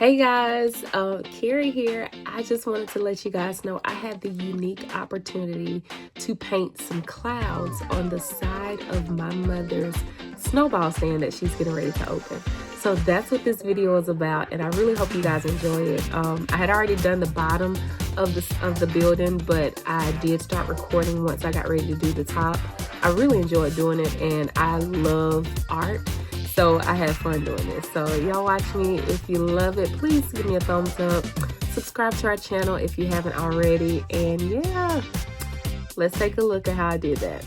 Hey guys, Carrie here. I just wanted to let you guys know I had the unique opportunity to paint some clouds on the side of my mother's snowball stand that she's getting ready to open. So that's what this video is about, and I really hope you guys enjoy it. I had already done the bottom of the building, but I did start recording once I got ready to do the top. I really enjoyed doing it, and I love art. So I had fun doing this. So y'all watch me. If you love it, please give me a thumbs up. Subscribe to our channel if you haven't already. And yeah, let's take a look at how I did that.